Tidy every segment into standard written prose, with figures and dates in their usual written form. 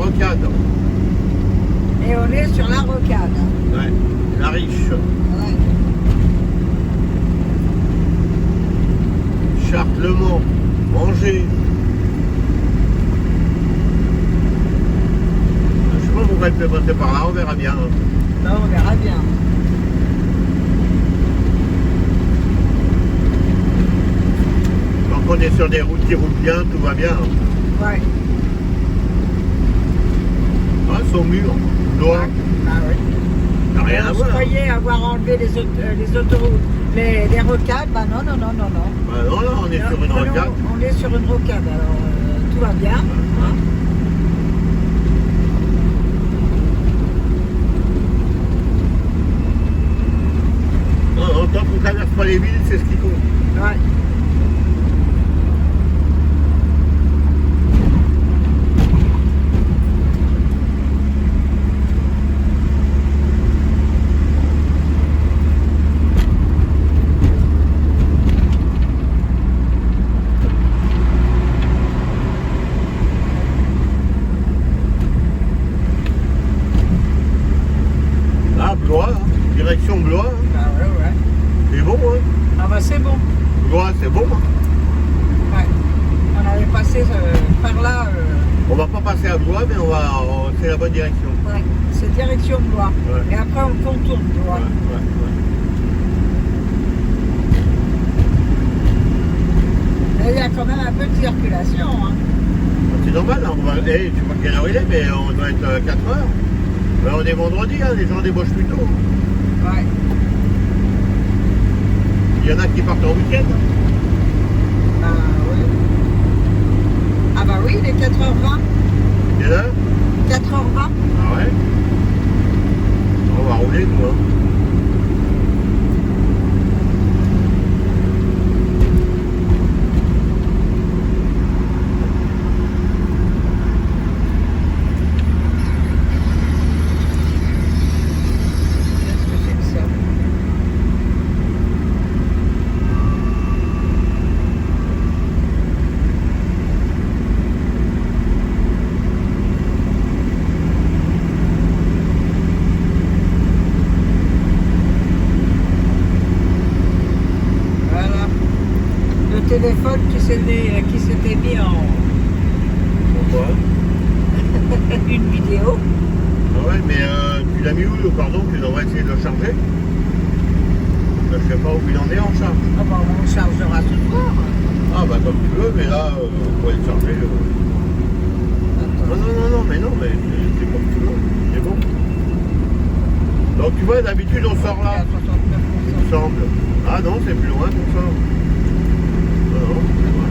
rocade. Et on est sur la rocade. Ouais, la riche. Ouais. Chartres, Le Mans, Angers. Je sais pas pourquoi elle peut passer par là, on verra bien. Ben, on verra bien. Tant qu'on est sur des routes qui roulent bien, tout va bien. Ouais. Ah, Saumur, Blois, Ah oui. ça n'a rien à On se voir. croyait avoir enlevé les autoroutes, les rocades. Bah non, non, non, non, non. Bah non, là, on est sur une rocade. On est sur une rocade, alors tout va bien. Hein. Non, non, tant qu'on ne traverse pas les villes, c'est ce qui compte. Ouais. Là, Blois, hein, direction Blois, hein. Bah ouais, ouais. C'est bon, hein. Ah bah c'est bon. Blois, c'est bon, hein. Ouais. On avait passé par là. On va pas passer à Blois, mais c'est la bonne direction. Ouais. C'est direction Blois. Ouais. Et après on contourne Blois. Ouais. Et il y a quand même un peu de circulation. Hein. C'est normal, hein. Je sais pas quelle heure il est, mais on doit être 4 heures. On est vendredi, hein, les gens débauchent plus tôt. Ouais. Il y en a qui partent en week-end. Bah oui. Ah bah oui, il est 4h20. Quelle heure? 4h20. Ah ouais. On va rouler, nous, hein. Qu'est-ce que c'est que ça? Voilà. Le téléphone qui s'était mis en Pourquoi? une vidéo. Ah ouais, mais tu l'as mis où le cordon? Tu devrais essayer de le charger. Je sais pas où il en est en charge. Ah bah on chargera ce soir. Ah bah comme tu veux, mais là, on pourrait le charger. Non, mais c'est comme tu veux. C'est bon. Donc tu vois, d'habitude on sort là, il me semble. Ah non, c'est plus loin qu'on sort. Non, c'est loin.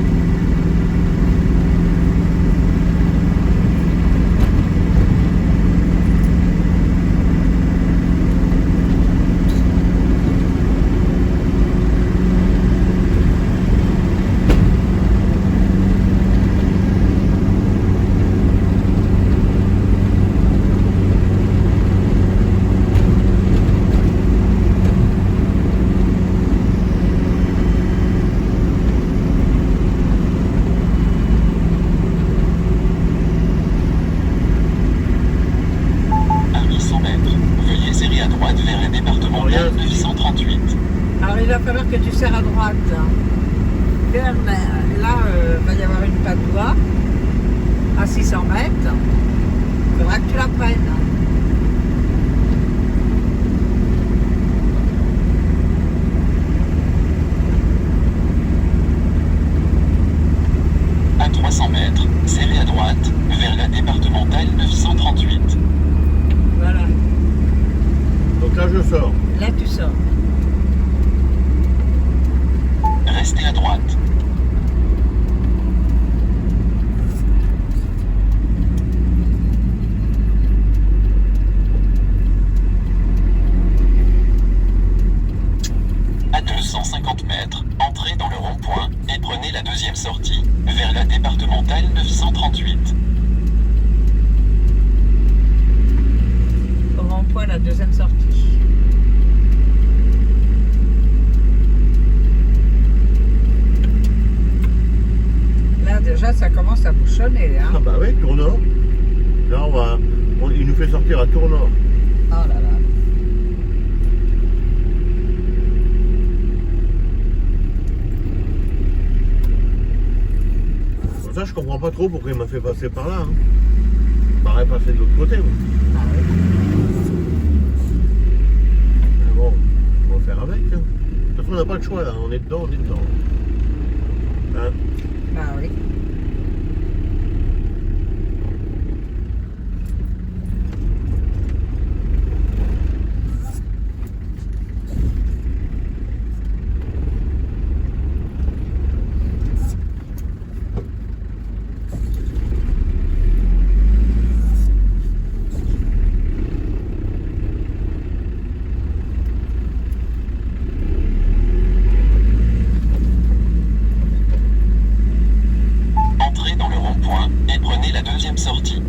Alors il va falloir que tu serres à droite. Là, va y avoir une patois à 600 mètres. Il faudra que tu la prennes. À 300 mètres, serrez à droite, vers la départementale 938. Voilà. Donc là je sors. Là tu sors. Restez à droite. vais sortir à Tournord. Oh là là. Pour ça, je comprends pas trop pourquoi il m'a fait passer par là. Hein. Il m'aurait passé de l'autre côté. Moi. Ah oui. Mais bon, on va faire avec. Hein. De toute façon, on n'a pas le choix là. On est dedans, on est dedans. Hein. Bah oui. Entrez dans le rond-point et prenez la deuxième sortie.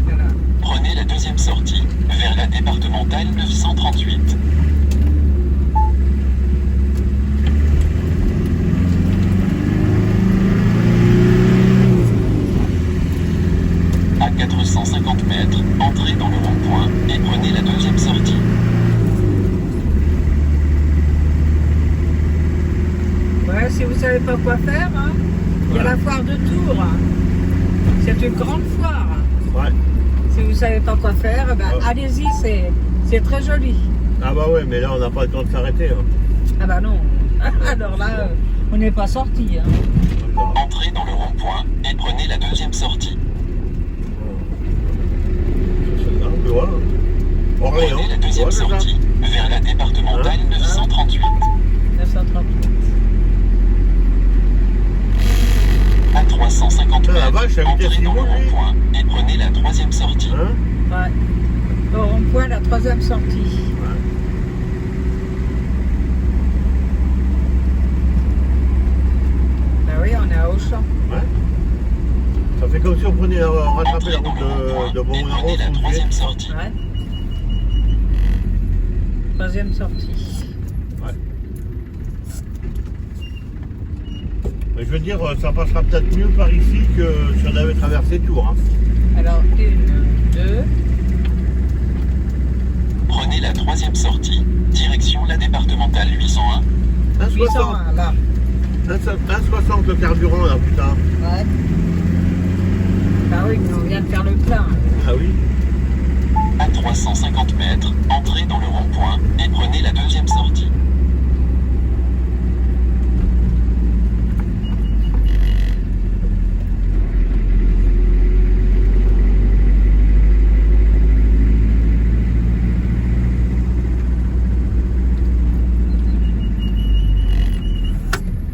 Voilà. Prenez la deuxième sortie vers la départementale 938. À 450 mètres, entrez dans le rond-point et prenez la deuxième sortie. Ouais, si vous savez pas quoi faire, hein, il y a la foire de Tours. C'est une grande foire. Ouais. Si vous savez pas quoi faire, ben, Ouais. allez-y, c'est très joli. Ah bah ouais, mais là, on n'a pas le temps de s'arrêter. Hein. Ah bah non. Alors là, on n'est pas sorti. Hein. Entrez dans le rond-point et prenez la deuxième sortie. C'est là, plus loin. Hein. Orléans. Prenez la deuxième Ouais, c'est ça. sortie vers la départementale 938. 938. À 350 Ah, la mètres, vache, la vitesse entrez dans le est bonne, lui. rond-point et prenez la troisième sortie. Hein. Ouais. Au rond-point, la troisième sortie. Ouais. Ben oui, on est à Auchan. Ouais. Ça fait comme si on prenait rattraper Entrez la dans route le rond-point de et Beaumont-Larros. prenez la troisième sortie. Ouais. Troisième sortie. Ouais. Mais je veux dire, ça passera peut-être mieux par ici que si on avait traversé Tours. Hein. Alors, 1, 2. Prenez la troisième sortie, direction la départementale 801. 1,60 801, là. 1,60 le carburant là, putain. Ouais. Bah oui, mais on vient de faire le plein. Ah oui. À 350 mètres, entrez dans le rond-point et prenez la deuxième sortie.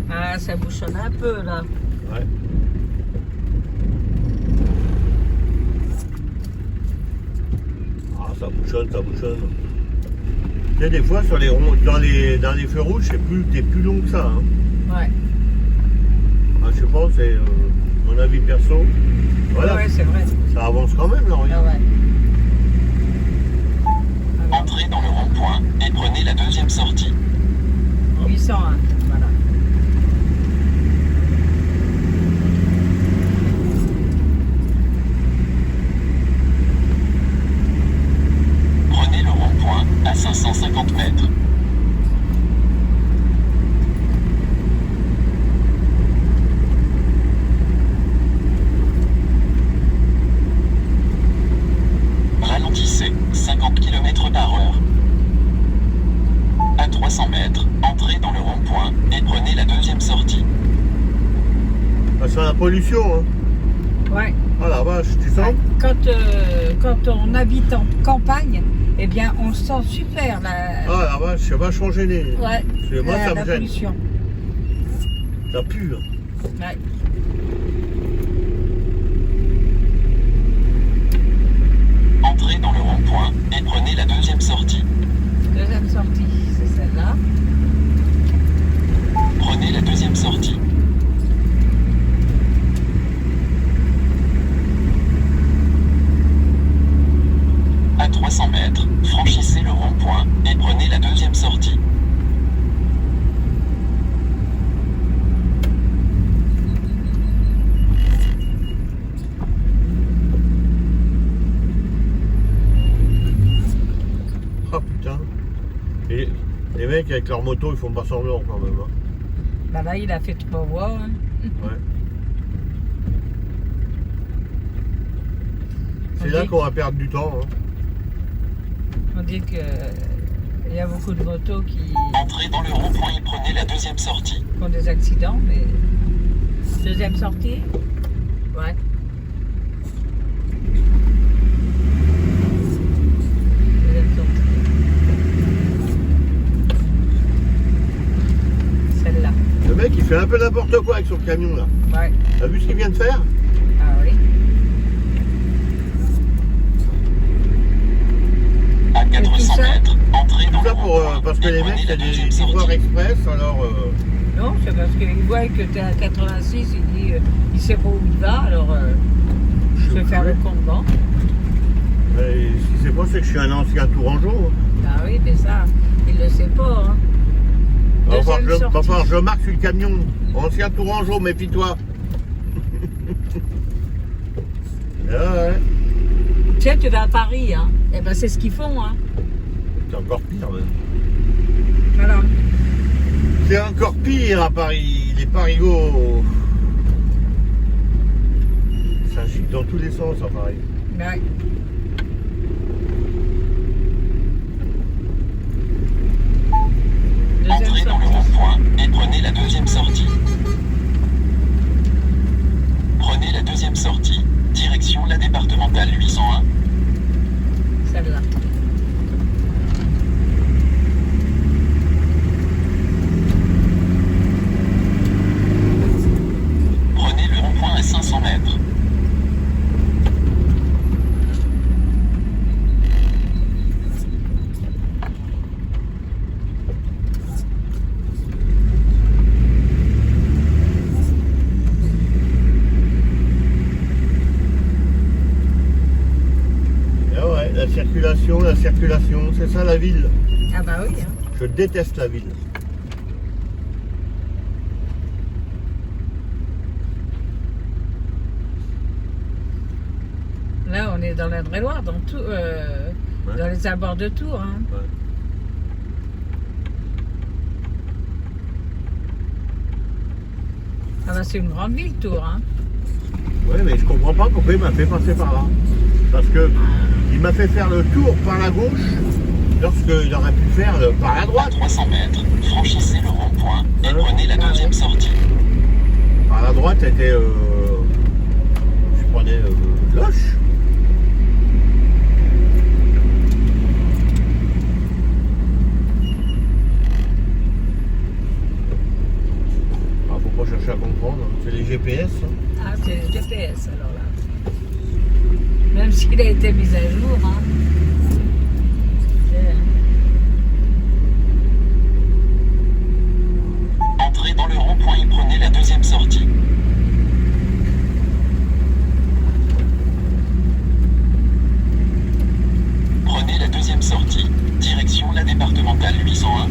Ah, ça bouchonne un peu, là. Ouais. Ah, ça bouchonne, ça bouchonne. Tu sais, des fois, sur les ronds, dans les feux rouges, t'es plus long que ça. Hein. Ouais. Ah, je sais pas, c'est mon avis perso. Voilà, Ouais, c'est vrai. ça avance quand même, là, Ah regarde. ouais. Alors, Entrez dans le rond-point et prenez la deuxième sortie. 801, voilà. Prenez le rond-point à 550 mètres. Ralentissez, 50 km/h. À 300 mètres, entrez dans le rond-point et prenez la deuxième sortie. Ça sent la pollution, hein. Ouais. Ah la vache, tu sens? Quand on habite en campagne, eh bien, on se sent super, la... Ah la vache, c'est vachement gêné. Ouais. Parce que moi, ça la me gêne. pollution. Ça pue. Hein. Ouais. Entrez dans le rond-point et prenez la deuxième sortie. Deuxième sortie, c'est celle-là. Prenez la deuxième sortie. À 300 mètres, franchissez le rond-point et prenez la deuxième sortie. mecs avec leur moto, ils font pas semblant quand même. Hein. Bah là, il a fait 3 voies. Hein. Ouais. On C'est là dit- qu'on va perdre du temps. Hein. On dit que il y a beaucoup de motos qui Entrez dans le rond-point et prenez la deuxième sortie. font des accidents, mais deuxième sortie, ouais. Deuxième sortie. Celle-là, Le mec, il fait un peu n'importe quoi avec son camion là. ouais. T'as vu ce qu'il vient de faire? Ah oui. À 400 tout ça mètres, entrez dans Tout le ça pour, rond-point parce que et les mecs, prenez la c'est des deuxième sortie. livreurs express, alors Non, c'est parce qu'il voit que tu es à 86, il dit il sait pas où il va, alors je vais faire le compte banque. ce qui s'est passé, c'est que je suis un ancien tourangeau. Hein. Ah oui, mais ça, il le sait pas. Hein. Deuxième sortie. Enfin, je marque sur le camion. Ancien tourangeau, méfie-toi. Ah ouais. Tiens, tu vas à Paris, hein. Eh ben, c'est ce qu'ils font, hein. C'est encore pire, même. Voilà. C'est encore pire à Paris. Les parigots. Ça gicle dans tous les sens à Paris. Ouais. Deuxième Entrez dans le sortie. rond-point et prenez la deuxième sortie. Prenez la deuxième sortie, direction la départementale 801. Celle-là. Prenez le rond-point à 500 mètres. Ah ouais, la circulation, c'est ça la ville. Ah bah oui, hein. Je déteste la ville. Là, on est dans l'Indre-et-Loire, dans tout, dans les abords de Tours, hein. Ouais. Ah bah c'est une grande ville, Tours, hein. Ouais, mais je comprends pas pourquoi il m'a fait passer par là. Parce que il m'a fait faire le tour par la gauche, lorsqu'il aurait pu faire par la À droite. 300 mètres, franchissez le rond-point et Hein? prenez la deuxième sortie. Par la droite, était, je prenais Loche. Ah, faut pas chercher à comprendre, c'est les GPS. Hein. Ah, c'est le GPS, alors là. Même s'il a été mis à jour, hein. Entrez dans le rond-point et prenez la deuxième sortie. Prenez la deuxième sortie, direction la départementale 801.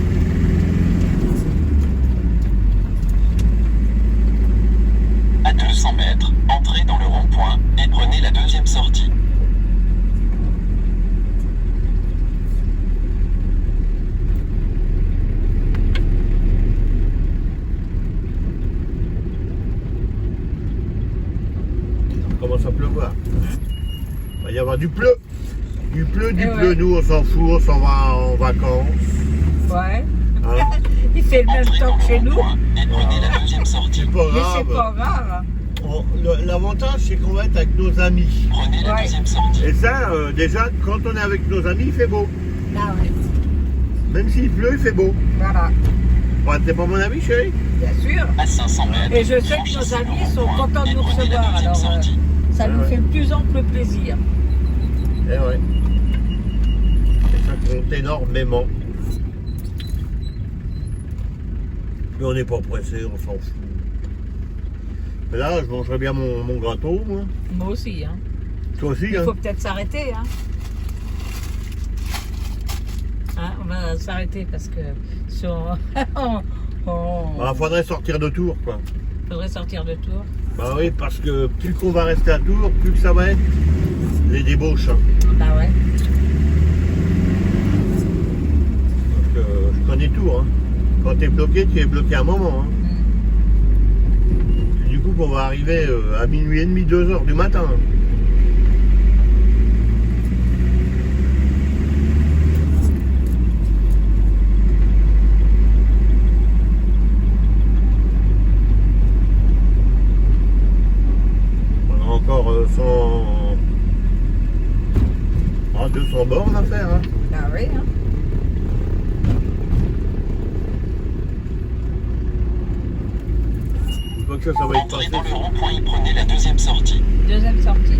À 200 mètres, entrez dans le rond-point et prenez la deuxième sortie. Il commence à pleuvoir. Il va y avoir du pleu. Du pleu, du Eh pleu. ouais. Nous, on s'en fout, on s'en va en vacances. Ouais. Hein. Il fait le même Entrez temps dans que le chez nous. rond-point et prenez la deuxième sortie. C'est pas Mais c'est grave. pas grave. L'avantage, c'est qu'on va être avec nos amis. Prenez la Ouais. deuxième sortie. Et ça, déjà, quand on est avec nos amis, il fait beau. Ah ouais. Même s'il pleut, il fait beau. Voilà. Bon, t'es pas mon ami, chérie? Bien sûr. À 500 mètres, Et je sais que franchissez nos le amis sont rond-point contents de et nous prenez la recevoir. deuxième Alors, sortie. ça nous Ouais. fait de plus ample plaisir. Eh ouais. Et ça compte énormément. Mais on n'est pas pressé, on s'en fout. Mais là, je mangerais bien mon gâteau, moi. Moi aussi, hein. Toi aussi, Il hein? faut peut-être s'arrêter, hein. Hein, on va s'arrêter parce que sur... Bah, faudrait sortir de Tours, quoi. faudrait sortir de Tours. Bah oui, parce que plus qu'on va rester à Tours, plus que ça va être les débauches. Hein. Bah ouais. Parce que je connais dernier tour. Hein. Quand tu es bloqué, tu es bloqué un moment. Hein. Du coup, on va arriver à minuit et demi, 2h du matin. Hein. On a encore 200 bornes à faire. Hein. Ah oui, hein. Une fois que ça va être Entrez passé. dans le rond-point et prenez la deuxième sortie. Deuxième sortie.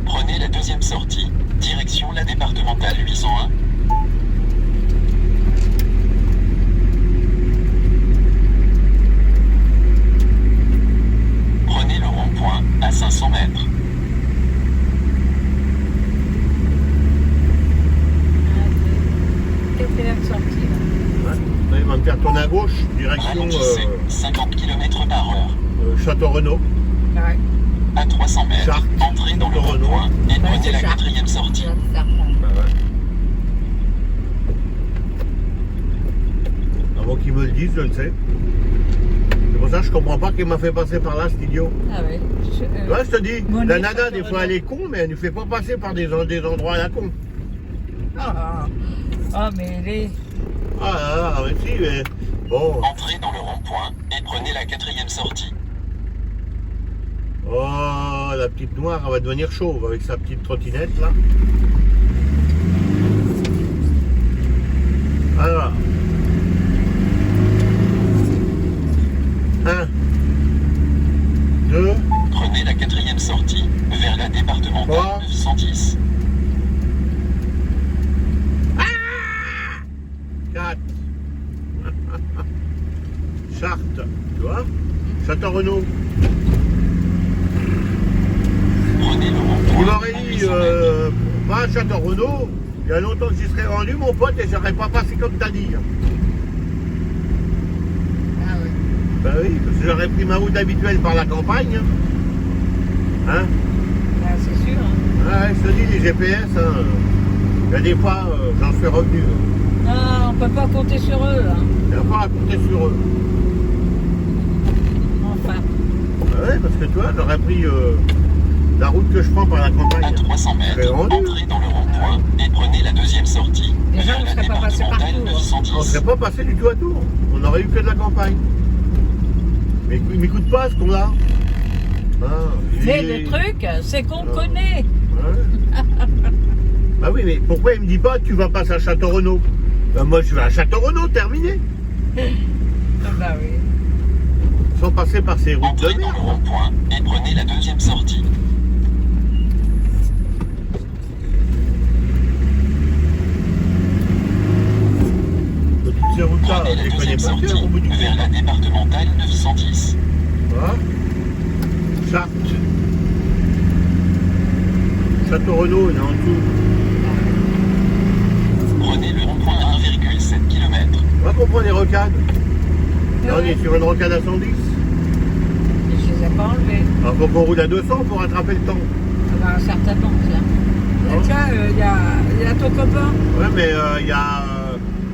Prenez la deuxième sortie. Direction la départementale 801. Prenez le rond-point à 500 mètres. Quatrième sortie. Là. Ouais. Là, il va me faire tourner à gauche, direction Ralentissez. 50 km/h. Château-Renaud. Ouais. À 300 mètres. Chartres. Entrez dans le Château-Renaud. rond-point et Ouais, prenez c'est la Chartres. quatrième sortie. Bah ouais. Avant qu'il me le dise, je le sais. C'est pour ça que je comprends pas qu'il m'a fait passer par là, cet idiot. Ah oui. Ouais, je te dis, Mon la Dieu, nana, ça des te fois, elle est con, mais elle ne fait pas passer par des endroits à la con. Ah, mais elle est... Ah là là, mais si, mais bon. Entrez dans le rond-point et prenez la quatrième sortie. Oh, la petite noire, elle va devenir chauve avec sa petite trottinette, là. Alors. 1, 2, Prenez la quatrième sortie vers la départementale Quoi 910. 4. Chartres, tu vois? Château-Renaud. Prenez le Il rond-point m'aurait à dit, 800 mètres. va à Château-Renaud, il y a longtemps que j'y serais rendu, mon pote, et j'aurais pas passé comme t'as dit. Ah oui. Ben oui, parce que j'aurais pris ma route habituelle par la campagne. Hein? Ah, c'est sûr. Hein. Ouais, je te dis, les GPS, hein, il y a des fois, j'en suis revenu. Non, on peut pas compter sur eux. Hein. Il n'y a pas à compter sur eux. Enfin. Ben ouais, parce que toi, j'aurais pris la route que je prends par la À campagne. 300 Je serais mètres, rendu. entrez dans le rond-point et prenez la deuxième sortie Déjà, vers on la serait pas passé départementale partout, hein. 910. On ne serait pas passé du tout à Tours. On n'aurait eu que de la campagne. Mais il m'écoute pas, ce qu'on-là. Ah, Mais il est- le truc, c'est qu'on Non. connaît. Ouais. Bah oui, mais pourquoi il me dit pas tu vas passer à Château-Renaud? Moi je vais à Château-Renaud, terminé. Ah bah oui. Sans passer par ces routes de Entrez dans merde. le rond-point et prenez la deuxième sortie. De toutes ces routes-là, Prenez je la les connais deuxième pas bien sortie au bout du vers la départementale 910. Voilà. Chartres. Château-Renaud, il est en dessous. Prenez le rond-point à 1,7 km. On va comprendre les rocades. Là, on Ouais. est sur une rocade à 110. Je les ai pas enlevés. Alors faut qu'on roule à 200 pour rattraper le temps. Ah bah, certainement, tiens. Non. Tiens, il y a ton copain, Ouais, mais il y a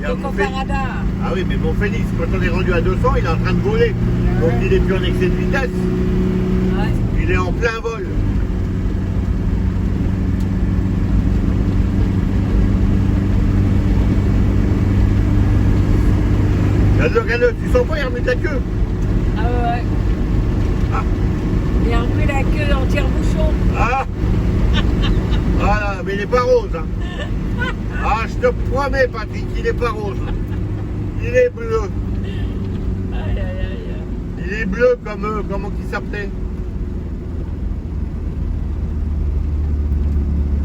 ton mon copain Félix. radar. Ah oui, mais mon Félix, quand on est rendu à 200, il est en train de voler. Donc Ouais. il est plus en excès de vitesse. Ouais. Il est en plein vol. Regarde-le, tu sens pas, il remet ta queue. Ah ouais. Ah. Il a remis la queue en tire-bouchon. Ah Voilà, mais il est pas rose. Hein. Ah, je te promets, Patrick, il est pas rose. Il est bleu. Aïe, aïe, aïe. Il est bleu comme comment il s'appelait.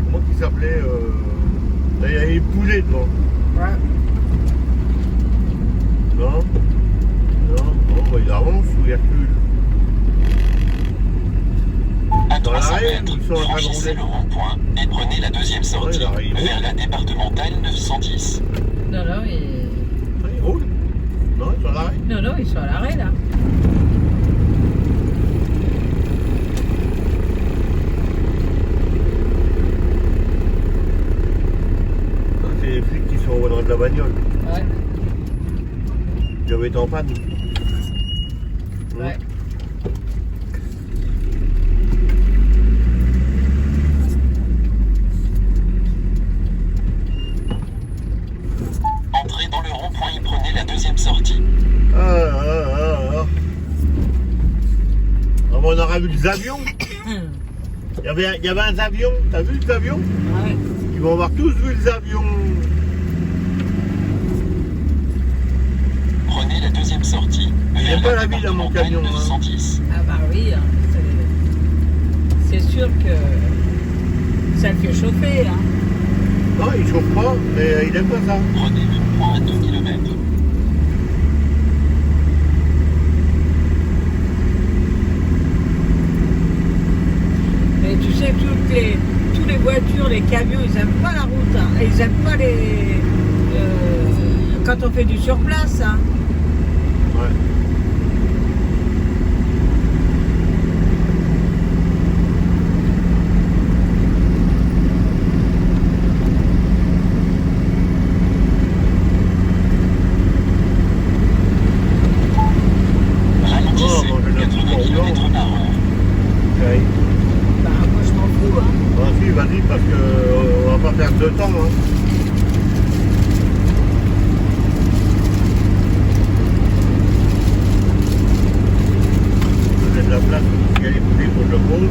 Comment il s'appelait là, il y a les poulets devant. Ouais. Non. Non, bon, il avance ou il recule. À Dans 300 l'arrêt, mètres, ils sont en train de franchissez rouler. le rond-point et prenez la deuxième sortie Ouais, il arrive. vers la départementale 910. Non, non, Il roule. Non, il est sur l'arrêt. non, non, ils sont à l'arrêt là. J'avais été en panne. Ouais. Entrez dans le rond-point et prenez la deuxième sortie. Ah, bon, on aura vu des avions. Il y avait un avion. T'as vu les avions? Ouais. Ils vont avoir tous vu les avions. Prenez la deuxième sortie. J'ai pas la vie dans mon camion. Hein. 910. Ah bah oui, hein, c'est sûr que ça le fait chauffer. Hein. Non, il chauffe pas, mais il aime pas ça. Prenez le point à 2 km. Mais tu sais, toutes les voitures, les camions, ils aiment pas la route. Hein. Et ils aiment pas quand on fait du surplace. Hein. Ouais. Ralentissez. Oh, bon, je 80 n'aime km par heure. Okay. Bah moi je m'en fous. Hein. Vas-y, parce que on va pas perdre de temps. Hein. J'ai de la place pour y aller pousser, faut que je le pose.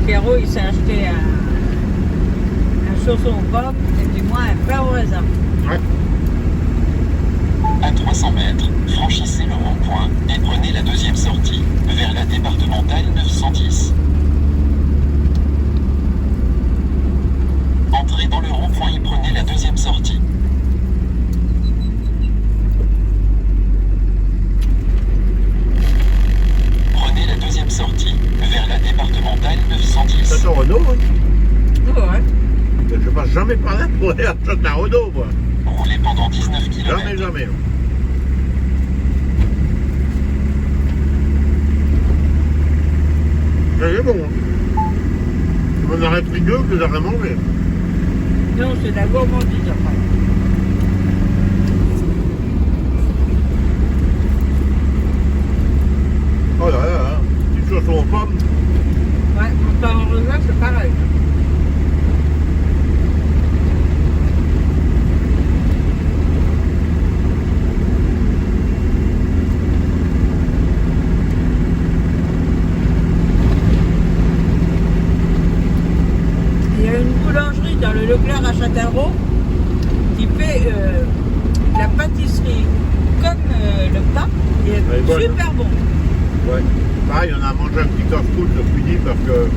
Pierrot il s'est acheté un chausson aux pommes et puis moi un pain au raisin. Ouais. À 300 mètres, franchissez le rond-point et prenez la deuxième sortie vers la départementale 910. Entrez dans le rond-point et prenez la deuxième sortie. Prenez la deuxième sortie vers la départementale 910. C'est un Renault, hein. Oh, ouais. Je passe jamais par là pour aller acheter un Renault, moi. Roulez pendant 19 km. Jamais, jamais. C'est bon. Hein. Je m'en aurais pris deux que j'aurais mangé. Non, c'est de la gourmandise après. Oh là là, là. Une chanson aux pommes. Ouais, mon pain au raisin c'est pareil. Il y a une boulangerie dans le Leclerc à Châtellerault qui fait la pâtisserie comme le pain. Il est Ouais, bonne. super bon. Ouais. Pareil, on a mangé un petit casse-croûte ce midi parce que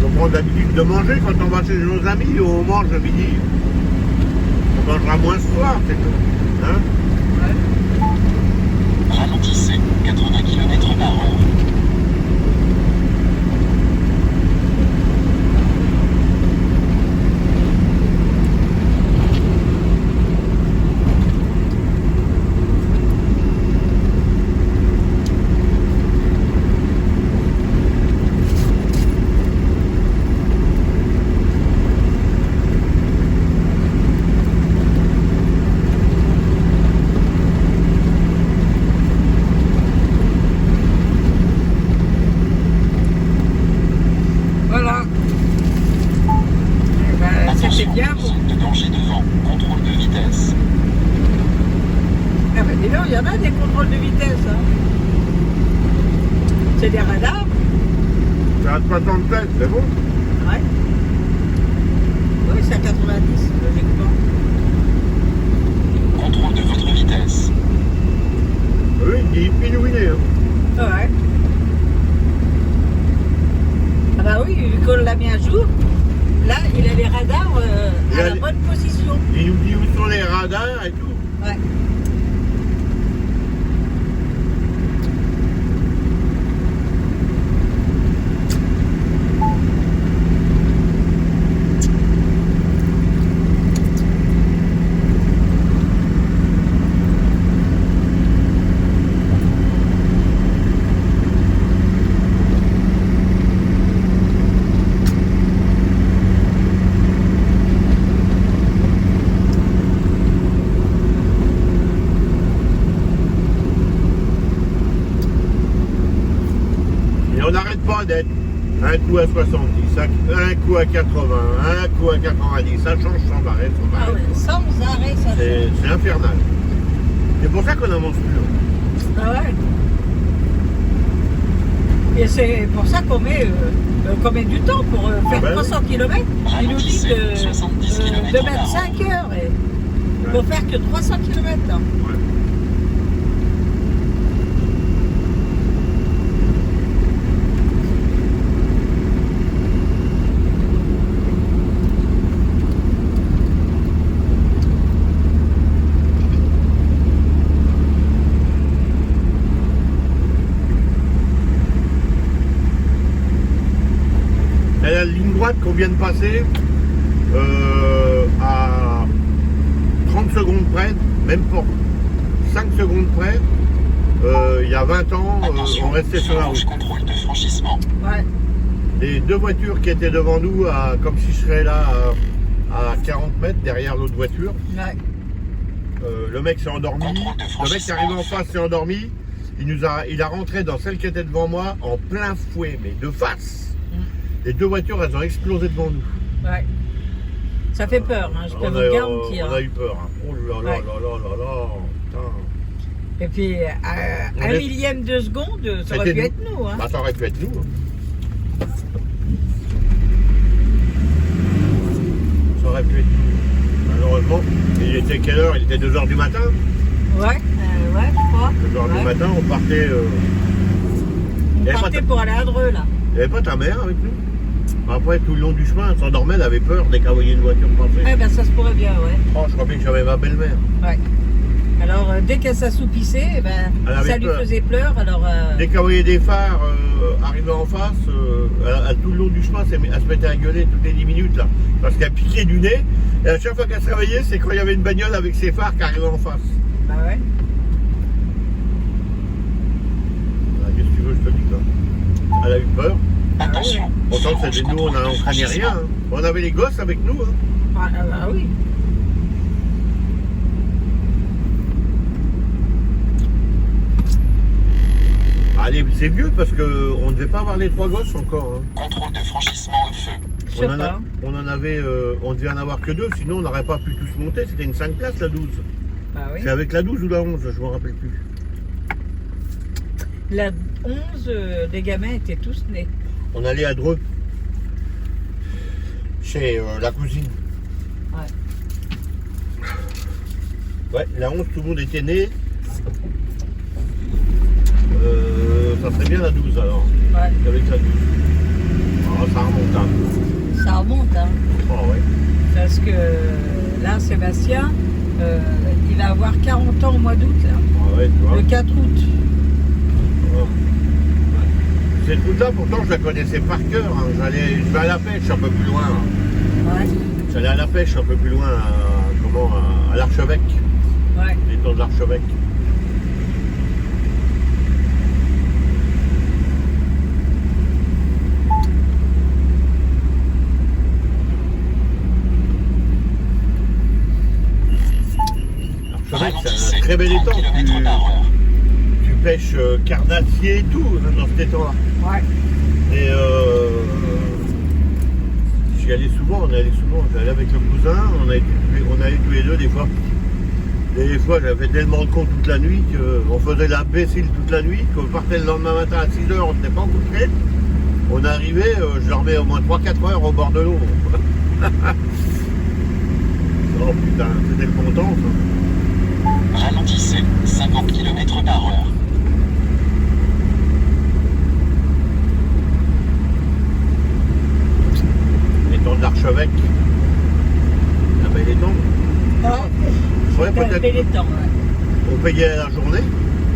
on prend l'habitude de manger quand on va chez nos amis, on mange le midi. On mangera moins ce soir, c'est tout. Hein? Ouais. Ralentissez. 80 km par heure. Voilà. Eh ben, c'était Attention, bien bon. zone de danger devant. Contrôle de vitesse. Ah ben dis donc, il y en a des contrôles de vitesse. Hein. C'est des radars. C'est à 67, c'est bon? Ouais. Oui, c'est à 90, logiquement. Contrôle de votre vitesse. Oui, il est illuminé. Hein. Ouais. Ah bah oui, vu qu'on l'a mis à jour, là, il a les radars Il à a la les- bonne position. Il nous dit où sont les radars et tout. Ouais. d'être un coup à 70, un coup à 80, un coup à 90, ça change sans arrêt, sans Ah arrêt. ouais, sans arrêt, ça change. C'est infernal. C'est pour ça qu'on n'avance plus. Ah ouais. Et c'est pour ça qu'on met du temps pour faire ben 300 km. Il nous dit de 70 km mettre 5 heures pour faire que 300 km. Ouais. Et la ligne droite qu'on vient de passer à 30 secondes près, même pas 5 secondes près, il y a 20 ans, Attention, on restait sur la route. contrôle de franchissement. Ouais. Les deux voitures qui étaient devant nous, comme si je serais là à 40 mètres derrière l'autre voiture, Ouais. le mec s'est endormi. Contrôle de Le mec qui franchissement. arrivait en face s'est endormi. Il a rentré dans celle qui était devant moi en plein fouet, mais de face. Les deux voitures, elles ont explosé devant nous. Ouais. Ça fait peur, hein, je peux vous garantir. On a eu peur. Hein. Oh là là Ouais. là là là là. Putain. Et puis, On un est- millième de seconde, ça aurait C'était pu être nous. Hein. Bah, ça aurait pu être nous. Hein. Ça aurait pu être nous. Malheureusement, il était quelle heure? Il était 2h du matin. Ouais, ouais, je crois. 2h du Ouais. matin, on partait. On y avait partait pas de- pour aller à Dreux, là. Il n'y avait pas ta mère avec nous? Après, tout le long du chemin, elle s'endormait, elle avait peur dès qu'elle voyait une voiture passer. Eh ben, ça se pourrait bien, ouais. Oh, je crois bien que j'avais ma belle-mère. Ouais. Alors, dès qu'elle s'assoupissait, eh ben, Elle avait ça lui peur. faisait pleur. Alors, Dès qu'elle voyait des phares arriver en face, tout le long du chemin, elle se mettait à gueuler toutes les 10 minutes, là. Parce qu'elle piquait du nez. Et à chaque fois qu'elle se réveillait, c'est quand il y avait une bagnole avec ses phares qui arrivait en face. bah ouais. Ah, qu'est-ce que tu veux, je te dis, là. Elle a eu peur. Attention. Pourtant, feu rouge, c'était nous, on contrôle de craignait rien. franchissement. Hein. On avait les gosses avec nous. Hein. Ah oui. Allez, c'est vieux parce qu'on ne devait pas avoir les 3 gosses encore. Hein. Contrôle de franchissement au feu. Je sais On en, pas. on en avait, on devait en avoir que 2, sinon on n'aurait pas pu tous monter. C'était une 5 places la 12. Bah oui. C'est avec la 12 ou la 11, je me rappelle plus. La 11, les gamins étaient tous nés. On allait à Dreux, chez la cousine. Ouais. Ouais, la 11, tout le monde était né. Ça serait bien la 12 alors, Ouais. avec la 12. Oh, ça remonte un Ça remonte, hein. peu. Oh, ouais. Parce que là, Sébastien, il va avoir 40 ans au mois d'août, là. Ah ouais, tu vois. Le 4 août. Ouais. Cette route-là, pourtant, je la connaissais par cœur. Hein. Je vais à la pêche un peu plus loin. Là. Ouais. J'allais à la pêche un peu plus loin, à l'Archevêque, Ouais. les temps de l'Archevêque. L'Archevêque, c'est un très bel étang. 30 km/h. Tu pêches carnassier et tout hein, dans cet étang-là. Ouais. Et j'y allais souvent, j'allais avec le cousin, on allait tous les deux des fois. Des fois j'avais tellement de con toute la nuit qu'on faisait l'imbécile toute la nuit, qu'on partait le lendemain matin à 6h, on n'était pas couché. On arrivait, je dormais au moins 3-4 heures au bord de l'eau. Oh putain, c'était le bon temps ça. Ralentissez. 50 km/h. Les temps de l'Archevêque. Ah ben les temps. Ouais. Ouais, peut-être. les temps, ouais. On payait à la journée.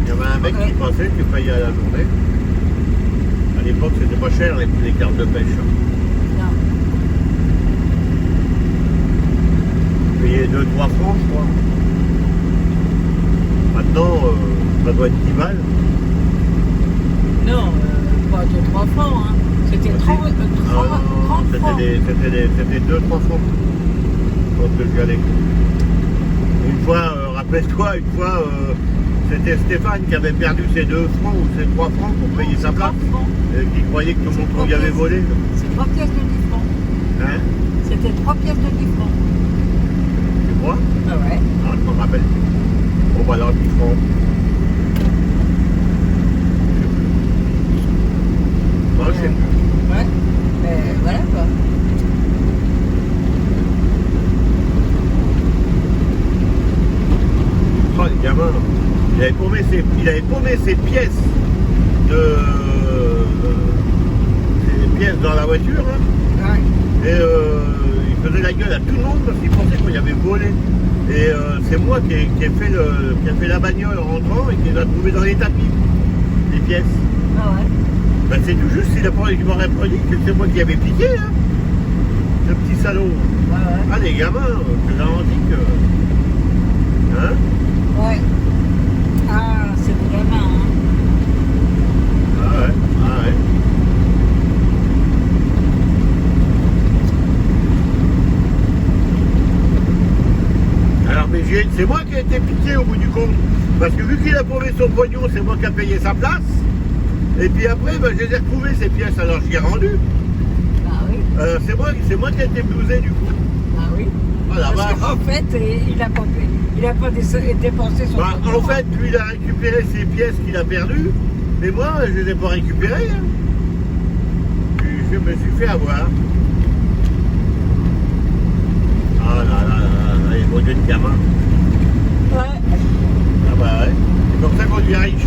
Il y avait un mec qui passait, qui payait à la journée. À l'époque, c'était pas cher les cartes de pêche. Hein. Non. On payait 2-3 francs, je crois. Maintenant, ça doit être 10 balles. Non, pas de 3 francs, hein. C'était 30 francs. C'était 2-3 francs. Quand j'y allais. Une fois, rappelle-toi, C'était Stéphane qui avait perdu ses 2 francs ou ses 3 francs pour payer sa place. 30 francs. Et qui croyait que tout le monde lui avait volé. C'est 3 pièces de 10 francs. Hein? C'était 3 pièces de 10 francs. Tu crois? Ah ouais. Ah, je m'en rappelle plus. Bon, bah alors 10 francs. Moi, je sais plus. Ouais. Mais voilà quoi. Oh, les gamins, il avait paumé ses pièces ses pièces dans la voiture, hein, Ouais. et il faisait la gueule à tout le monde parce qu'il pensait qu'on y avait volé. Et c'est moi qui ai fait la bagnole en rentrant et qui les a trouvées dans les tapis, les pièces. Ah ouais. Ben, c'est tout juste, il m'aurait prédit que c'est moi qui avais piqué, hein, ce petit salaud. Ouais, ouais. Ah, les gamins, je leur dis que... Hein? Ouais. Ah, c'est vraiment. Hein. Ah ouais, ah ouais. Alors, mais c'est moi qui ai été piqué au bout du compte. Parce que vu qu'il a paumé son pognon, c'est moi qui ai payé sa place. Et puis après, ben, je les ai retrouvées ces pièces, alors je les ai rendues. Ah oui. C'est moi qui ai été blousé du coup. Ah oui. Ah la Parce vache. qu'en fait, il a pas dépensé son Bah, pognon. en fait, lui, il a récupéré ses pièces qu'il a perdues. Mais moi, je les ai pas récupérées. Hein. Je me suis fait avoir. Ah là là là là, les beaux de gamin. Ouais. Ah bah ouais. C'est comme ça qu'on devient riche.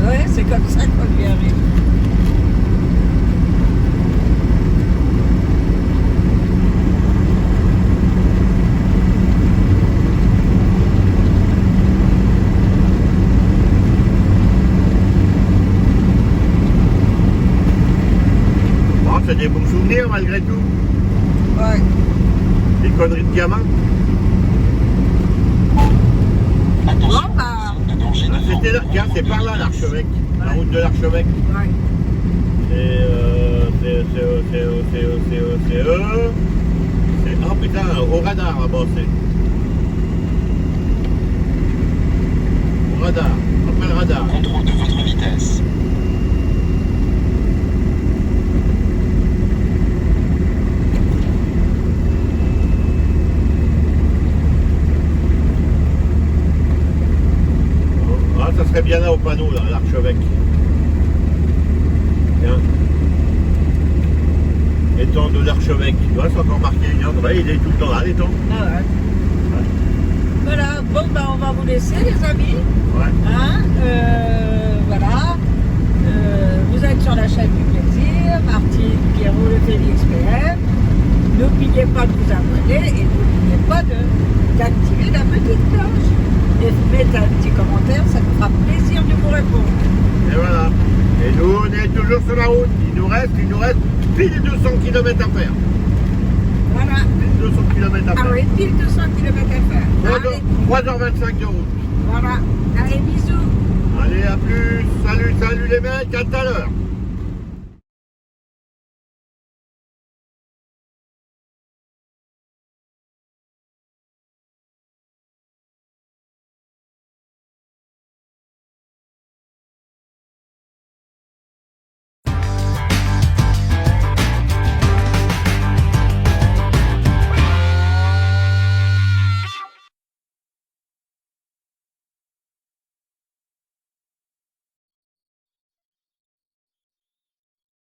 Ouais, c'est comme ça qu'on lui arrive. Bon, c'est des bons souvenirs malgré tout. Ouais. Des conneries de gamin. Attention, Bon, bah. de danger Ah, devant. c'était là, tiens, c'est par là l'archevêque. La Ouais. route de l'archevêque. Ouais. Oh putain, au radar là-bas, c'est. Au radar, après le radar. Contrôle de votre vitesse. Ah, ça serait bien là au panneau, là, l'archevêque. Tiens. Étang de l'archevêque. Tu vois, c'est encore marqué une heure. Ouais, il est tout le temps là, l'étang. Ah ouais. Voilà. Bon, bah, on va vous laisser, les amis. Ouais. Hein, voilà. Vous êtes sur la chaîne du plaisir, Martine, Pierrot, le Félix PM. N'oubliez pas de vous abonner et n'oubliez pas d'activer la petite cloche. Et mettez un petit commentaire, ça nous fera plaisir de vous répondre. Et voilà. Et nous, on est toujours sur la route. Il nous reste pile 200 km à faire. Voilà. Pile 200 km à Ah faire. oui, pile 200 km à faire. Allez, 3h25 de route. voilà. Allez, bisous. Allez, à plus. Salut, salut les mecs, à tout à l'heure.